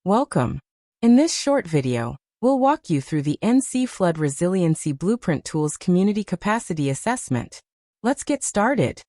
Welcome. In this short video, we'll walk you through the NC Flood Resiliency Blueprint Tools Community Capacity Assessment. Let's get started.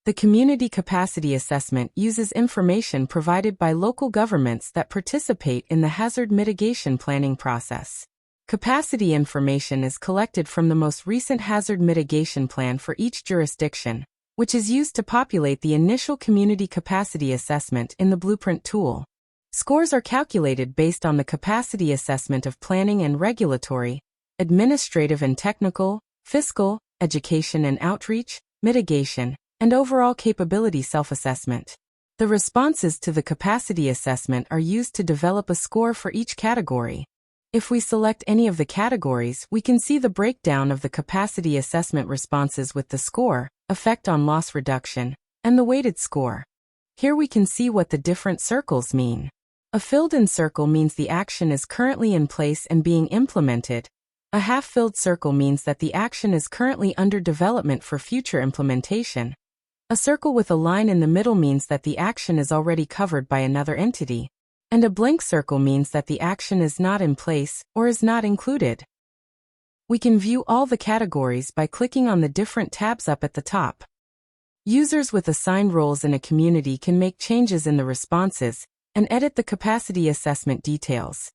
The Community Capacity Assessment uses information provided by local governments that participate in the hazard mitigation planning process. Capacity information is collected from the most recent hazard mitigation plan for each jurisdiction, which is used to populate the initial community capacity assessment in the Blueprint tool. Scores are calculated based on the capacity assessment of planning and regulatory, administrative and technical, fiscal, education and outreach, mitigation, and overall capability self-assessment. The responses to the capacity assessment are used to develop a score for each category. If we select any of the categories, we can see the breakdown of the capacity assessment responses with the score, effect on loss reduction, and the weighted score. Here we can see what the different circles mean. A filled-in circle means the action is currently in place and being implemented. A half-filled circle means that the action is currently under development for future implementation. A circle with a line in the middle means that the action is already covered by another entity. And a blank circle means that the action is not in place or is not included. We can view all the categories by clicking on the different tabs up at the top. Users with assigned roles in a community can make changes in the responses and edit the capacity assessment details.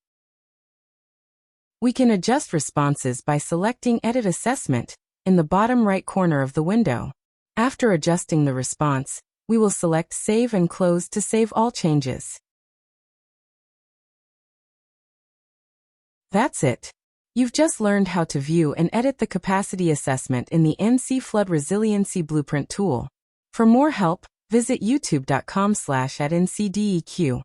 We can adjust responses by selecting Edit Assessment in the bottom right corner of the window. After adjusting the response, we will select Save and Close to save all changes. That's it. You've just learned how to view and edit the capacity assessment in the NC Flood Resiliency Blueprint tool. For more help, visit youtube.com/@ncdeq.